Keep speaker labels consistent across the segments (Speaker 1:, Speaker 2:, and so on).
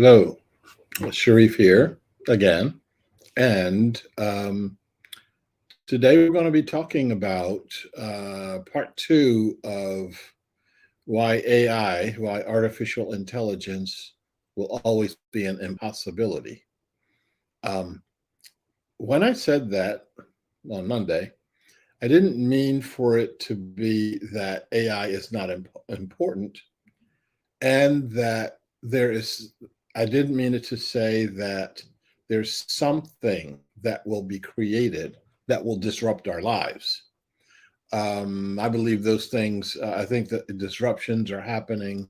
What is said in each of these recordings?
Speaker 1: Hello, Sharif here again. And today we're going to be talking about part two of why AI, why artificial intelligence will always be an impossibility. Um, when I said that on Monday, I didn't mean for it to be that AI is not important and that there is, I didn't mean it to say that there's something that will be created that will disrupt our lives. I believe those things, I think that the disruptions are happening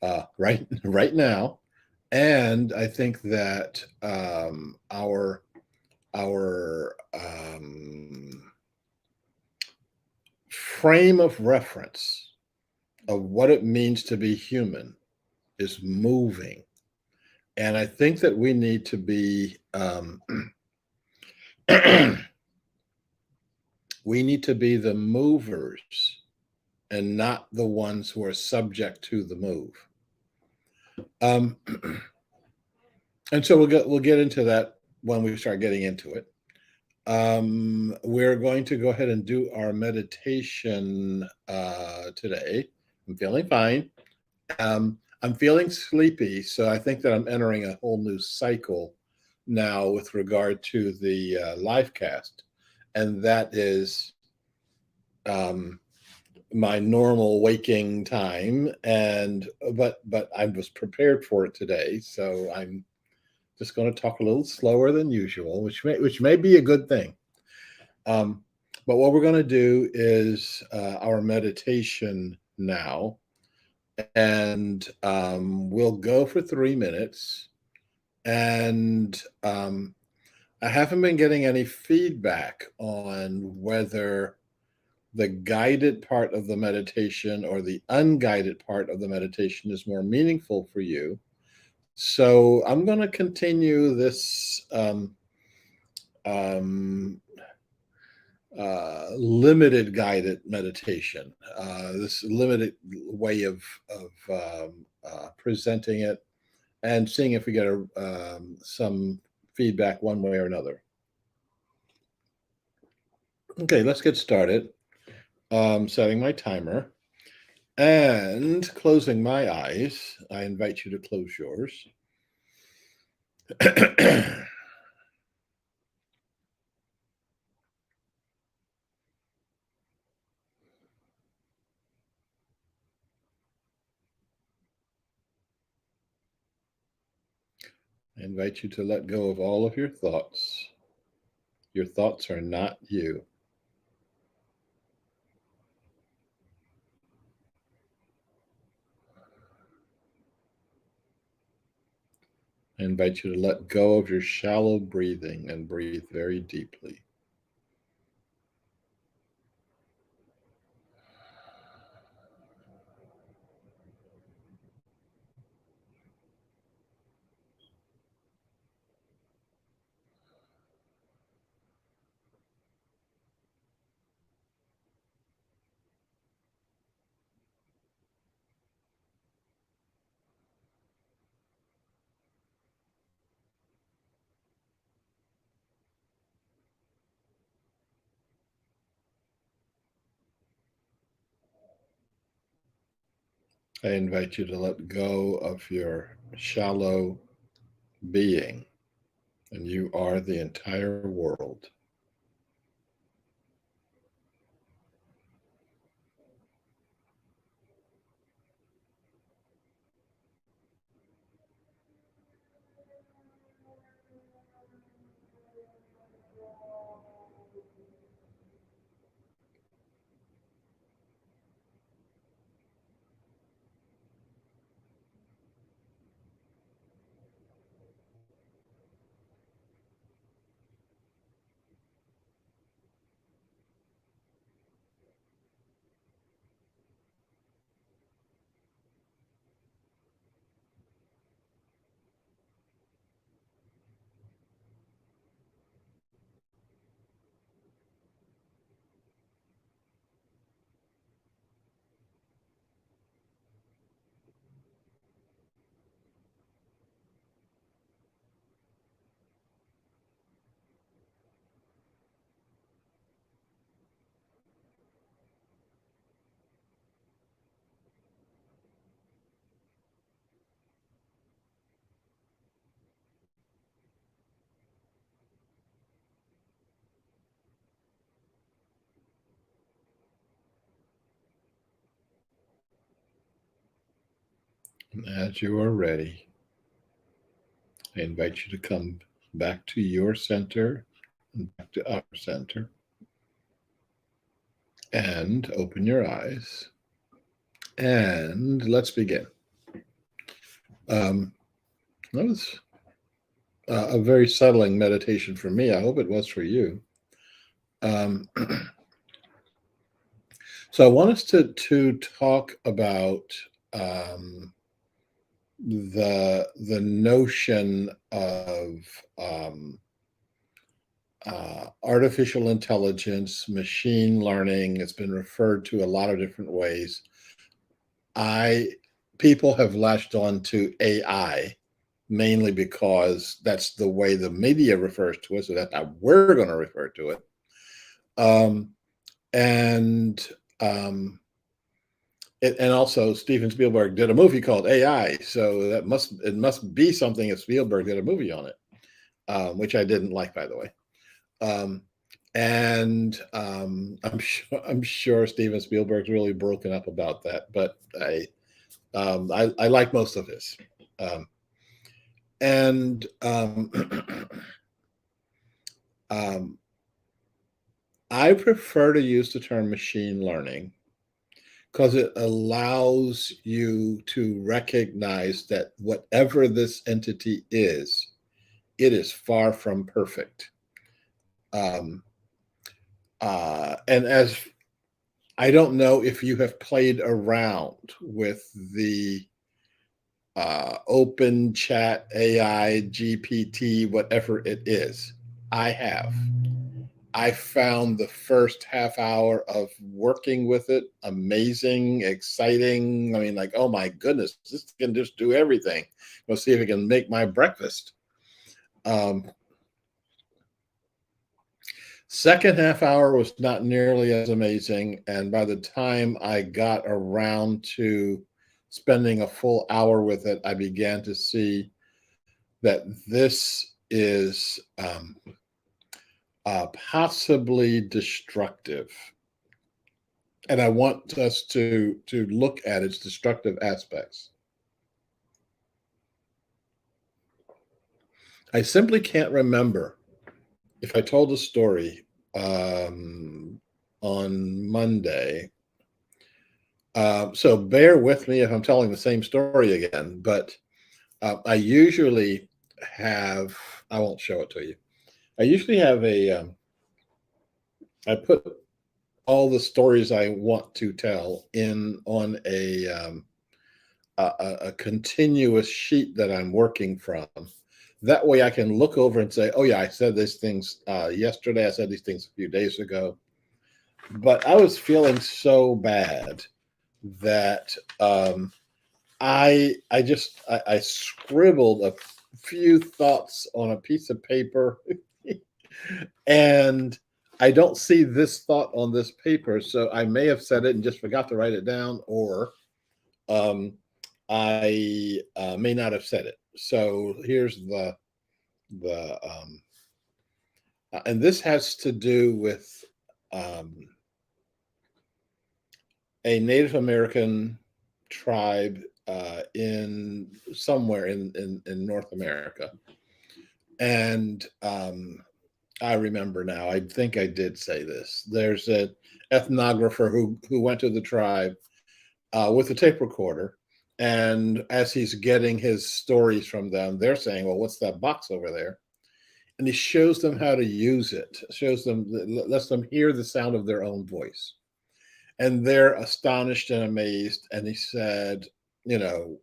Speaker 1: right now. And I think that our frame of reference of what it means to be human is moving. And I think that we need to be we need to be the movers and not the ones who are subject to the move. Um, and so we'll get into that when we start getting into it. We're going to go ahead and do our meditation today. I'm feeling fine. I'm feeling sleepy, so I think that I'm entering a whole new cycle now with regard to the live cast, and that is um, my normal waking time. And but I was prepared for it today, so I'm just going to talk a little slower than usual, which may be a good thing. Um, but what we're going to do is our meditation now, and we'll go for 3 minutes. And I haven't been getting any feedback on whether the guided part of the meditation or the unguided part of the meditation is more meaningful for you. So I'm going to continue this um, limited guided meditation, this limited way of presenting it, and seeing if we get some feedback one way or another. Okay, let's get started. Setting my timer and closing my eyes. I invite you to close yours. I invite you to let go of all of your thoughts. Your thoughts are not you. I invite you to let go of your shallow breathing and breathe very deeply. I invite you to let go of your shallow being, and you are the entire world. As you are ready, I invite you to come back to your center and back to our center and open your eyes. And let's begin. That was a very settling meditation for me. I hope it was for you. Um, so I want us to talk about um, the notion of um, artificial intelligence, machine learning. It's been referred to a lot of different ways. I People have latched on to AI mainly because that's the way the media refers to it, so that's how we're going to refer to it. Um, and and also Steven Spielberg did a movie called AI, so it must be something if Spielberg did a movie on it, which I didn't like, by the way. Um, and I'm sure Steven Spielberg's really broken up about that, but I like most of his. Um, and um, I prefer to use the term machine learning because it allows you to recognize that whatever this entity is, it is far from perfect. Um, and as I don't know if you have played around with the open chat AI, GPT, whatever it is. I have. I found the first half hour of working with it amazing, exciting. I mean, like, oh my goodness, this can just do everything. We'll see if it can make my breakfast. Um, Second half hour was not nearly as amazing. And by the time I got around to spending a full hour with it, I began to see that this is possibly destructive. And I want us to look at its destructive aspects. I simply can't remember if I told a story on Monday. So bear with me if I'm telling the same story again, but I usually have, I won't show it to you. I usually have I put all the stories I want to tell in on a continuous sheet that I'm working from. That way I can look over and say, oh, yeah, I said these things yesterday. I said these things a few days ago. But I was feeling so bad that I scribbled a few thoughts on a piece of paper and I don't see this thought on this paper, so I may have said it and just forgot to write it down, or um, I may not have said it. So here's the and this has to do with um, a Native American tribe in somewhere in North America, and I remember now. I think I did say this. There's an ethnographer who went to the tribe with a tape recorder, and as he's getting his stories from them, they're saying, "Well, what's that box over there?" And he shows them how to use it. Shows them, lets them hear the sound of their own voice, and they're astonished and amazed. And he said, "You know,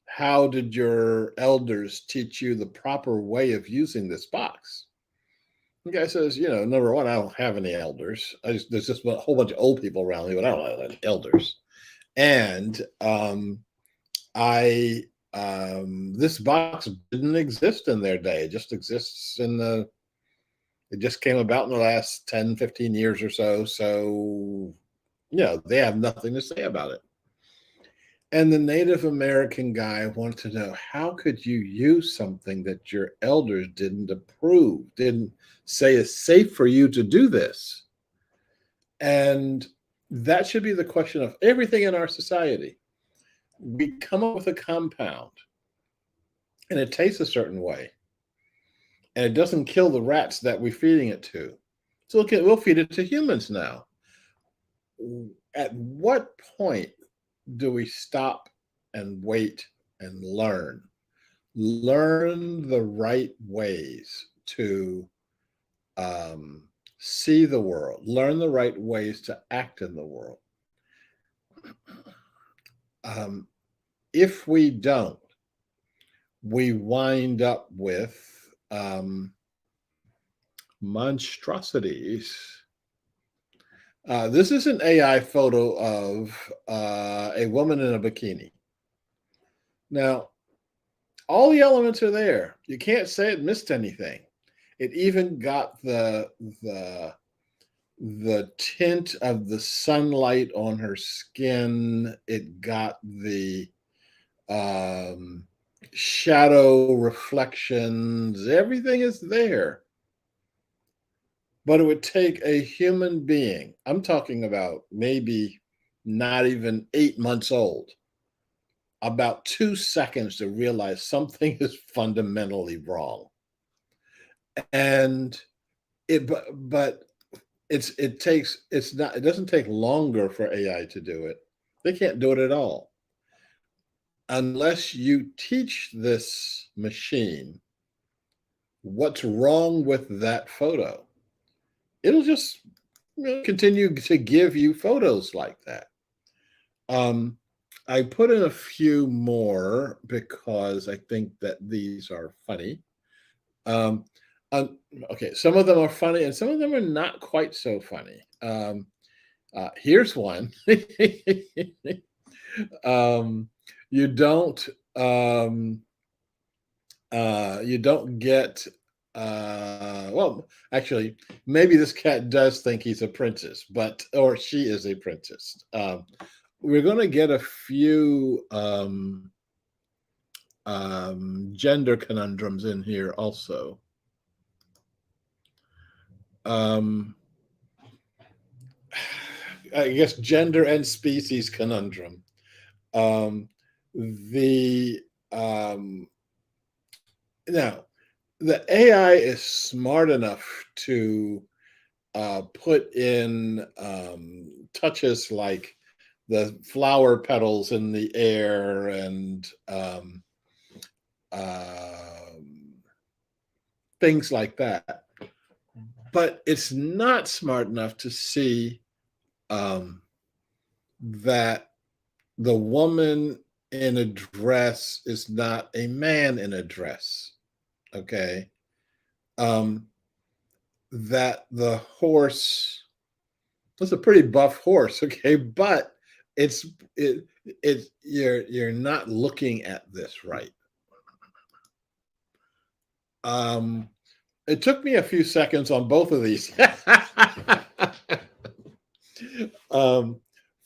Speaker 1: how did your elders teach you the proper way of using this box?" The guy says, number one, I don't have any elders. There's just a whole bunch of old people around me, but I don't have any elders. And I this box didn't exist in their day. It just exists it just came about in the last 10, 15 years or so. So, they have nothing to say about it. And the Native American guy wanted to know, how could you use something that your elders didn't approve, didn't say is safe for you to do this? And that should be the question of everything in our society. we come up with a compound and it tastes a certain way and it doesn't kill the rats that we're feeding it to. So we'll feed it to humans now. At what point do we stop and wait and learn the right ways to see the world, learn the right ways to act in the world? um, if we don't, we wind up with monstrosities. This is an AI photo of a woman in a bikini. Now, all the elements are there. You can't say it missed anything. It even got the tint of the sunlight on her skin. It got the shadow reflections. Everything is there. But it would take a human being, I'm talking about maybe not even 8 months old, about 2 seconds to realize something is fundamentally wrong. And it but it doesn't take longer for AI to do it. They can't do it at all. Unless you teach this machine what's wrong with that photo, it'll just continue to give you photos like that. I put in a few more because I think that these are funny. Um, okay, some of them are funny and some of them are not quite so funny. Here's one. um, you don't um, you don't get well, actually, maybe this cat does think he's a princess, or she is a princess. We're going to get a few gender conundrums in here also. I guess gender and species conundrum. The Now, the AI is smart enough to put in touches like the flower petals in the air and things like that. But it's not smart enough to see that the woman in a dress is not a man in a dress. Okay. That the horse was a pretty buff horse. Okay. But you're not looking at this right. It took me a few seconds on both of these.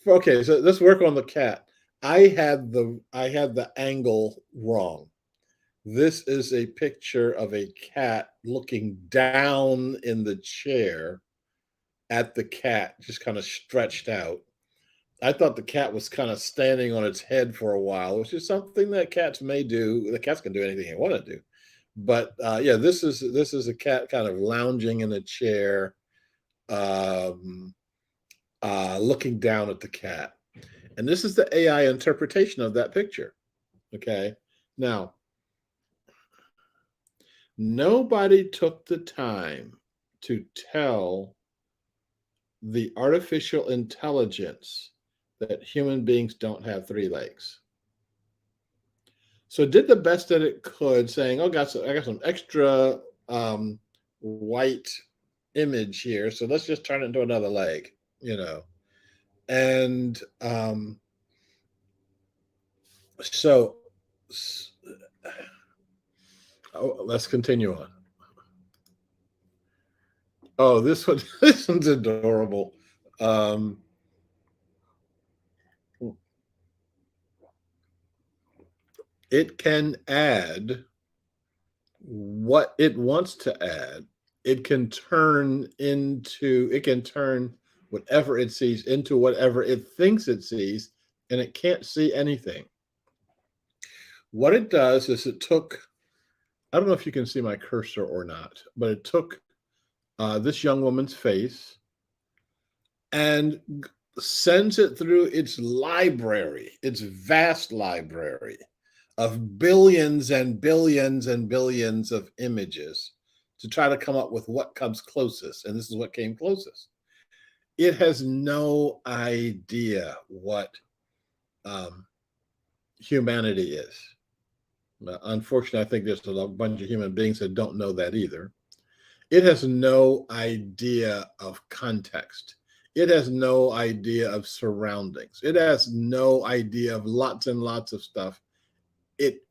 Speaker 1: Okay, so let's work on the cat. I had the angle wrong. This is a picture of a cat looking down in the chair at the cat, just kind of stretched out. I thought the cat was kind of standing on its head for a while, which is something that cats may do. The cats can do anything they want to do. But yeah, this is a cat kind of lounging in a chair, looking down at the cat. And this is the AI interpretation of that picture. Okay. Now, nobody took the time to tell the artificial intelligence that human beings don't have 3 legs. So it did the best that it could, saying, "Oh, I got some extra white image here, so let's just turn it into another leg," And so let's continue on. Oh, this one, this one's adorable. It can add what it wants to add. It can turn whatever it sees into whatever it thinks it sees, and it can't see anything. What it does is it took, I don't know if you can see my cursor or not, but it took this young woman's face and sends it through its library, its vast library of billions and billions and billions of images to try to come up with what comes closest. And this is what came closest. It has no idea what um, humanity is. Unfortunately, I think there's a bunch of human beings that don't know that either. It has no idea of context. It has no idea of surroundings. It has no idea of lots and lots of stuff. It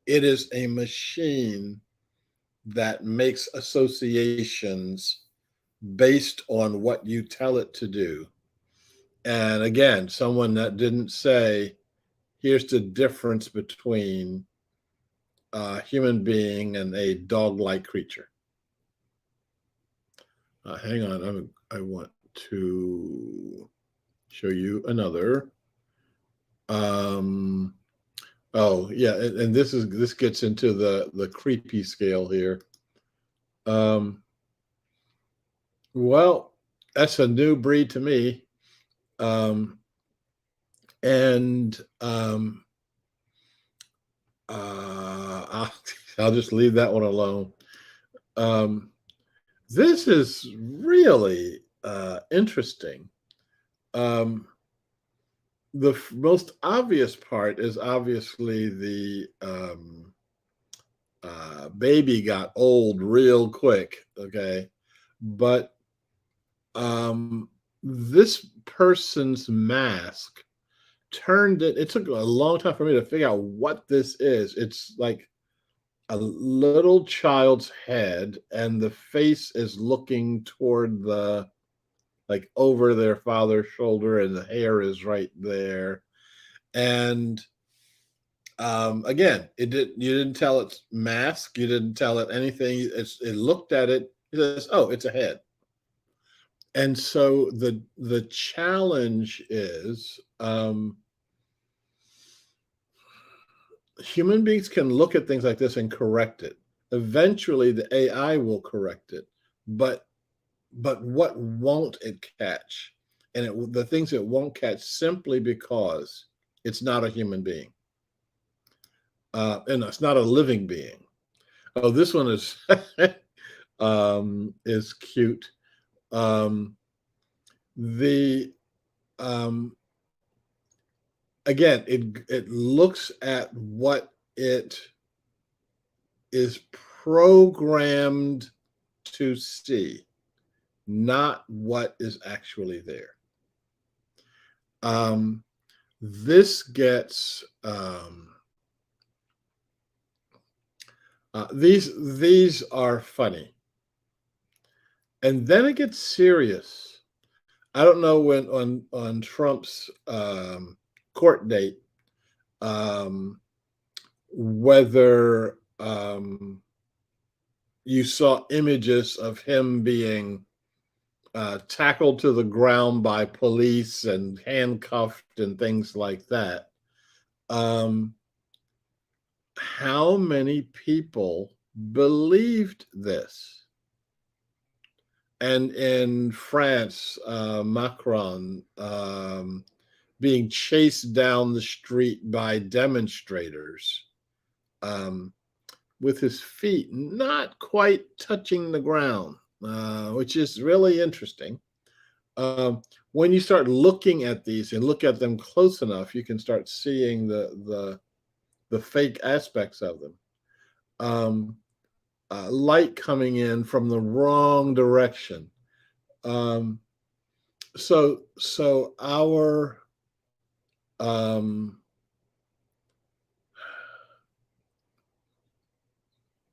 Speaker 1: it is a machine that makes associations based on what you tell it to do. And again, someone that didn't say, here's the difference between a human being and a dog-like creature. Hang on, I want to show you another. Oh yeah, and this gets into the creepy scale here. Well, that's a new breed to me. Um, and I'll, I'll just leave that one alone. Um, this is really interesting. Um, the most obvious part is obviously the baby got old real quick. Okay, but this person's mask turned it. It took a long time for me to figure out what this is. It's like a little child's head, and the face is looking toward the, like, over their father's shoulder, and the hair is right there. And again, you didn't tell it mask, you didn't tell it anything. It looked at it, it says, oh, it's a head. And so the challenge is, human beings can look at things like this and correct it. Eventually, the AI will correct it, but what won't it catch? And the things it won't catch simply because it's not a human being, and it's not a living being. Oh, this one is cute. Um, the Again, it looks at what it is programmed to see, not what is actually there. This gets these are funny, and then it gets serious. I don't know when on Trump's court date, whether you saw images of him being tackled to the ground by police and handcuffed and things like that. How many people believed this? And in France, Macron being chased down the street by demonstrators, with his feet not quite touching the ground, which is really interesting. When you start looking at these and look at them close enough, you can start seeing the fake aspects of them. Light coming in from the wrong direction. So our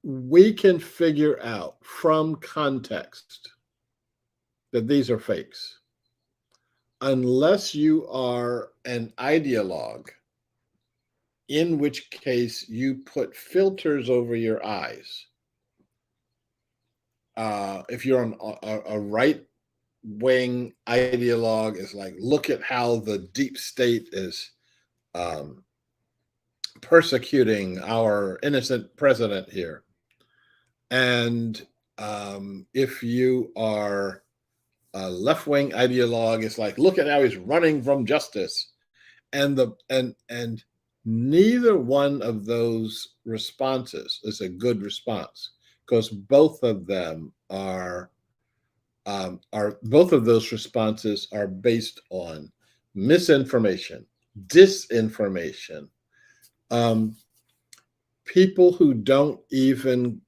Speaker 1: we can figure out from context that these are fakes, unless you are an ideologue, in which case you put filters over your eyes. If you're a right wing ideologue, is like, look at how the deep state is persecuting our innocent president here. And if you are a left-wing ideologue, it's like, look at how he's running from justice. And neither one of those responses is a good response, because both of them are both of those responses are based on misinformation, disinformation, people who don't even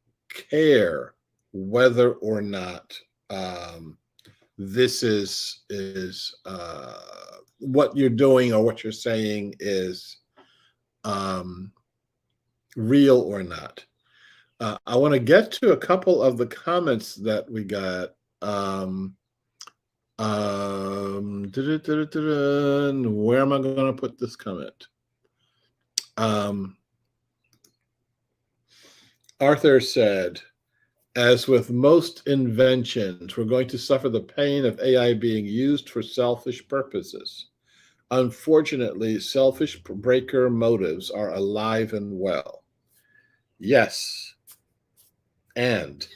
Speaker 1: care whether or not this is what you're doing or what you're saying is real or not. I want to get to a couple of the comments that we got. Where am I going to put this comment? Arthur said, as with most inventions, we're going to suffer the pain of AI being used for selfish purposes. Unfortunately, selfish breaker motives are alive and well. Yes. And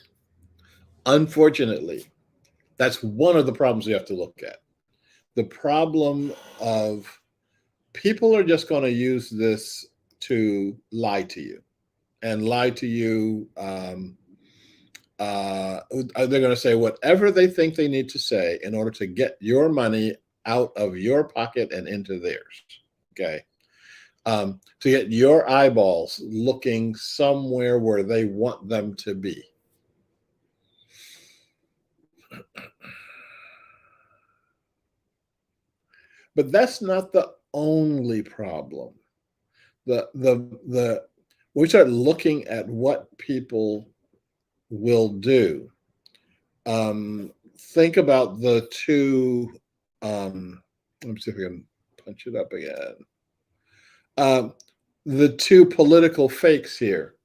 Speaker 1: unfortunately, that's one of the problems we have to look at. The problem of people are just going to use this to lie to you and lie to you. They're going to say whatever they think they need to say in order to get your money out of your pocket and into theirs. Okay. To get your eyeballs looking somewhere where they want them to be. But that's not the only problem. We start looking at what people will do. Think about the two. Let me see if I can punch it up again. The two political fakes here.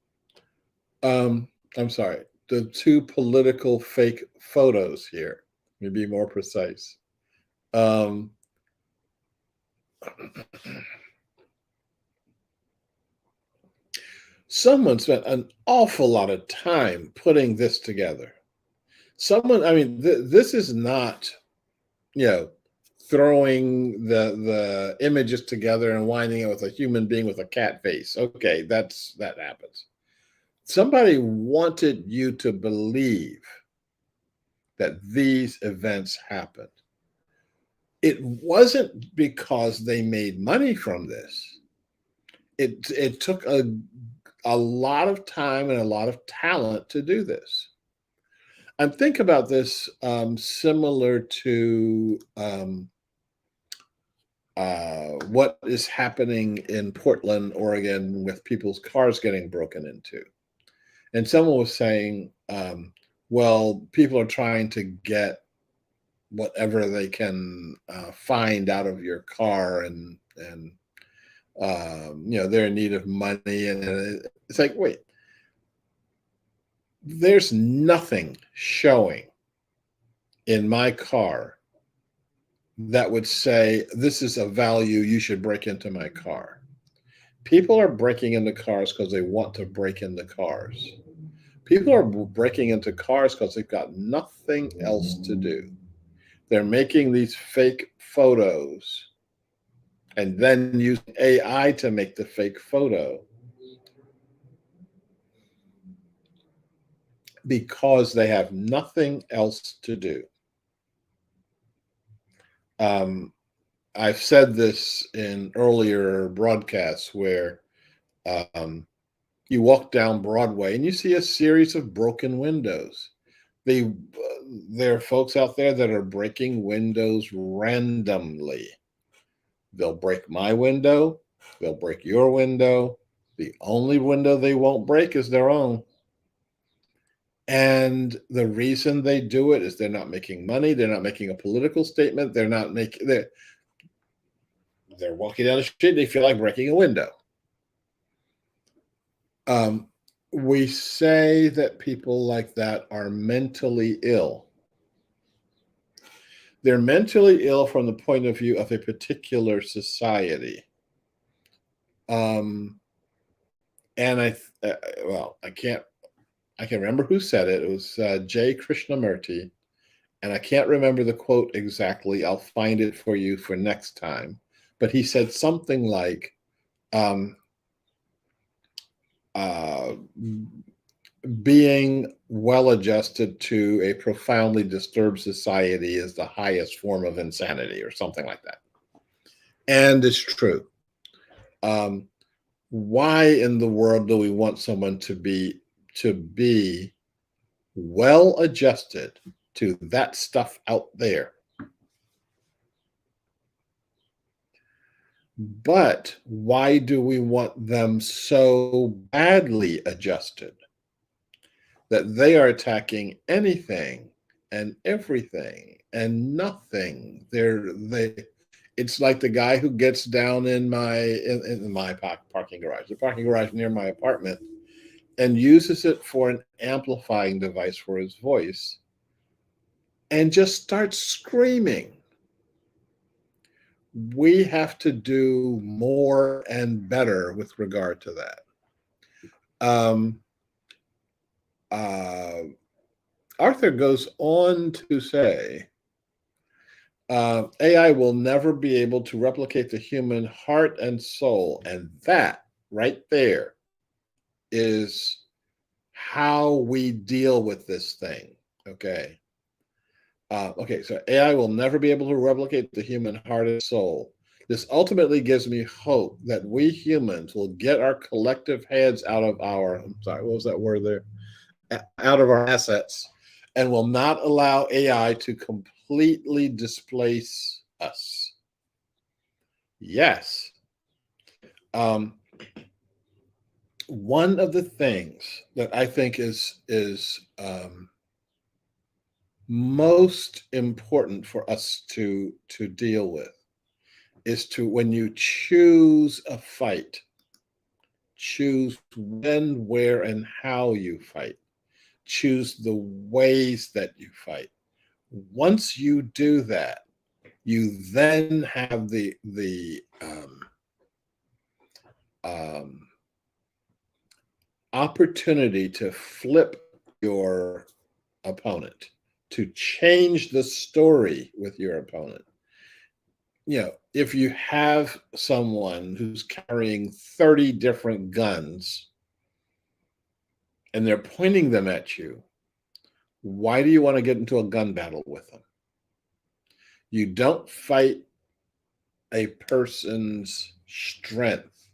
Speaker 1: I'm sorry, the two political fake photos here. Let me be more precise. Someone spent an awful lot of time putting this together. This is not, throwing the images together and winding it with a human being with a cat face. Okay, that happens. Somebody wanted you to believe that these events happened. It wasn't because they made money from this. It took a lot of time and a lot of talent to do this. And think about this similar to what is happening in Portland, Oregon, with people's cars getting broken into. And someone was saying, well, people are trying to get whatever they can find out of your car, and they're in need of money. And it's like, wait, there's nothing showing in my car that would say this is a value, you should break into my car. People are breaking into cars because they want to break into cars. People are breaking into cars because they've got nothing else to do. They're making these fake photos and then using AI to make the fake photo because they have nothing else to do. I've said this in earlier broadcasts where you walk down Broadway and you see a series of broken windows. There are folks out there that are breaking windows randomly. They'll break my window. They'll break your window. The only window they won't break is their own. And the reason they do it is they're not making money. They're not making a political statement. They're walking down the street. They feel like breaking a window. We say that people like that are mentally ill. They're mentally ill from the point of view of a particular society. And well, I can remember who said it. It was J. Krishnamurti, and I can't remember the quote exactly. I'll find it for you for next time. But he said something like, um, uh, being well adjusted to a profoundly disturbed society is the highest form of insanity, or something like that. And it's true. Um, why in the world do we want someone to be well adjusted to that stuff out there? But why do we want them so badly adjusted that they are attacking anything and everything and nothing? It's like the guy who gets down in my parking garage, the parking garage near my apartment, and uses it for an amplifying device for his voice and just starts screaming. We have to do more and better with regard to that. Um, uh, Arthur goes on to say, AI will never be able to replicate the human heart and soul. And that right there is how we deal with this thing. Okay. Okay, so AI will never be able to replicate the human heart and soul. This ultimately gives me hope that we humans will get our collective heads out of I'm sorry, what was that word there? Out of our assets, and will not allow AI to completely displace us. Yes. Um, one of the things that I think is most important for us to deal with is to, when you choose a fight, choose when, where, and how you fight. Choose the ways that you fight. Once you do that, you then have um, opportunity to flip your opponent, to change the story with your opponent. If you have someone who's carrying 30 different guns and they're pointing them at you, why do you want to get into a gun battle with them? You don't fight a person's strength.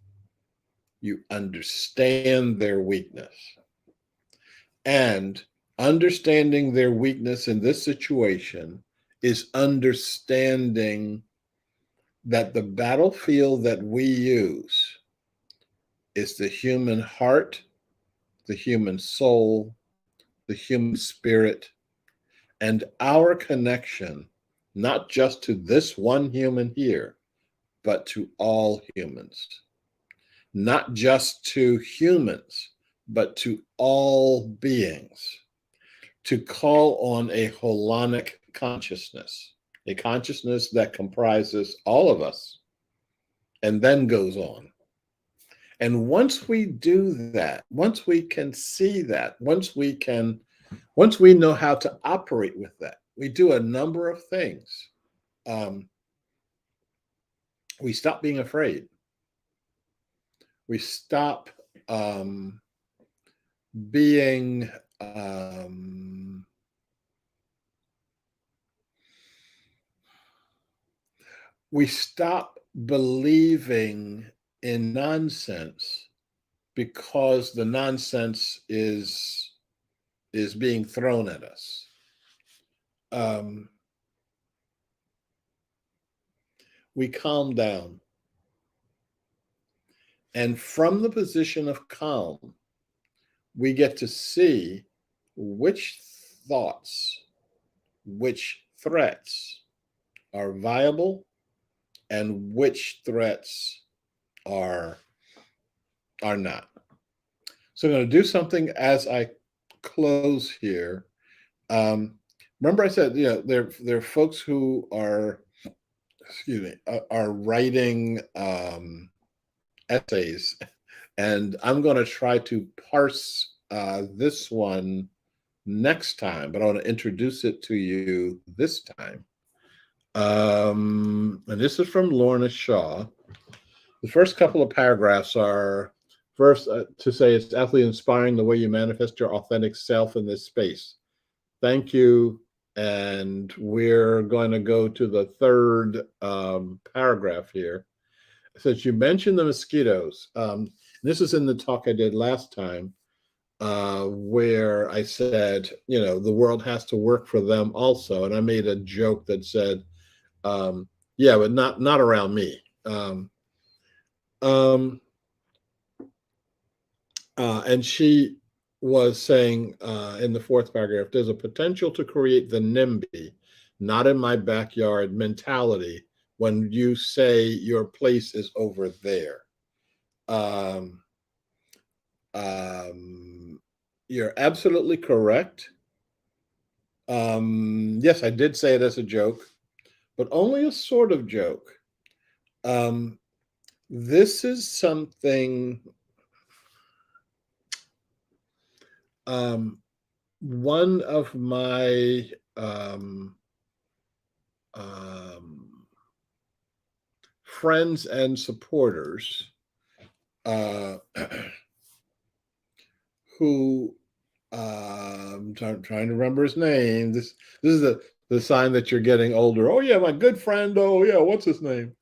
Speaker 1: You understand their weakness. And understanding their weakness in this situation is understanding that the battlefield that we use is the human heart, the human soul, the human spirit, and our connection, not just to this one human here, but to all humans. Not just to humans, but to all beings. To call on a holonic consciousness, a consciousness that comprises all of us and then goes on. And once we do that, once we can see that, once we know how to operate with that, we do a number of things. We stop being afraid. We stop being we stop believing in nonsense because the nonsense is being thrown at us. We calm down. And from the position of calm, we get to see which thoughts, which threats are viable and which threats are not. So I'm going to do something as I close here. Remember I said, there are folks who are, are writing essays And I'm going to try to parse this one next time, but I want to introduce it to you this time. And this is from Lorna Shaw. The first couple of paragraphs are first to say it's absolutely inspiring the way you manifest your authentic self in this space. Thank you. And we're going to go to the third paragraph here. Since you mentioned the mosquitoes, this is in the talk I did last time, where I said, the world has to work for them also. And I made a joke that said, yeah, but not around me. And she was saying in the fourth paragraph, there's a potential to create the NIMBY, not in my backyard mentality when you say your place is over there. You're absolutely correct. Yes, I did say it as a joke, but only a sort of joke. This is something one of my friends and supporters who I'm trying to remember his name. This is the sign that you're getting older. Oh yeah, my good friend. Oh yeah, what's his name?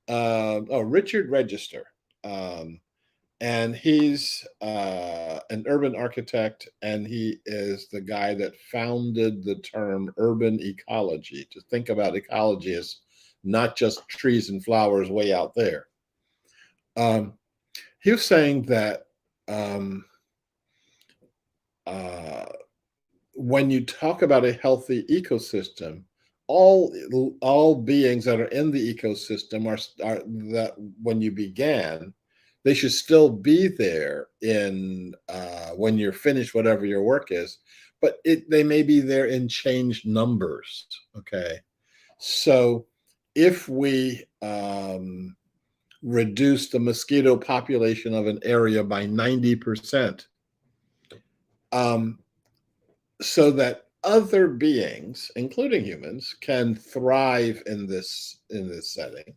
Speaker 1: Richard Register. And he's an urban architect, and he is the guy that founded the term urban ecology, to think about ecology as not just trees and flowers way out there. He was saying that when you talk about a healthy ecosystem, all beings that are in the ecosystem are that when you began, they should still be there in when you're finished, whatever your work is, but they may be there in changed numbers. Okay, so if we reduce the mosquito population of an area by 90%, so that other beings, including humans, can thrive in this setting.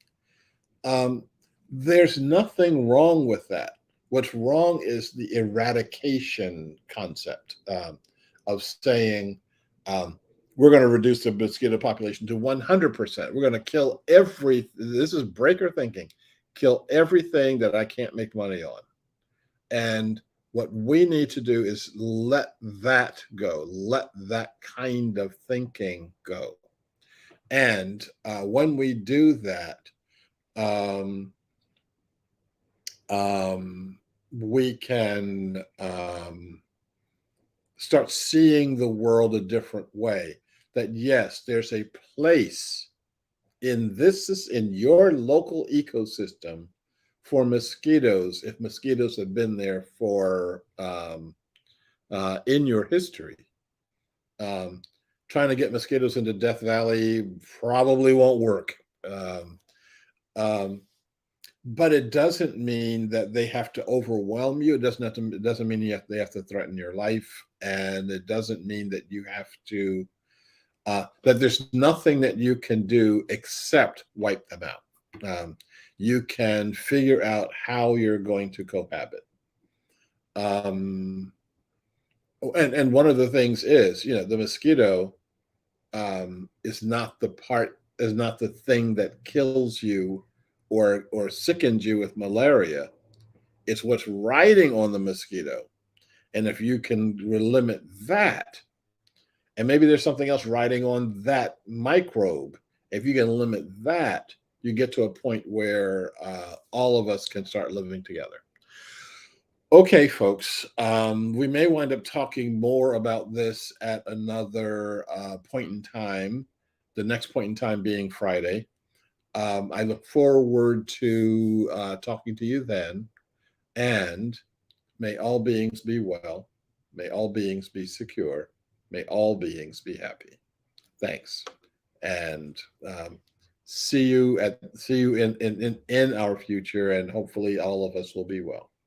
Speaker 1: There's nothing wrong with that. What's wrong is the eradication concept of saying we're going to reduce the mosquito population to 100%. We're going to kill this is breaker thinking, kill everything that I can't make money on. And what we need to do is let that go, let that kind of thinking go. And when we do that, we can start seeing the world a different way. That yes, there's a place in your local ecosystem for mosquitoes, if mosquitoes have been there for in your history. Trying to get mosquitoes into Death Valley probably won't work. But it doesn't mean that they have to overwhelm you. It doesn't mean they have to threaten your life, and it doesn't mean that you have to that there's nothing that you can do except wipe them out. You can figure out how you're going to cohabit. And one of the things is, the mosquito is not the thing that kills you or sickens you with malaria. It's what's riding on the mosquito. And if you can limit that, and maybe there's something else riding on that microbe, if you can limit that, you get to a point where all of us can start living together. Okay, folks, we may wind up talking more about this at another point in time, the next point in time being Friday. I look forward to talking to you then, and may all beings be well, may all beings be secure, may all beings be happy. Thanks, and see you in our future, and hopefully all of us will be well.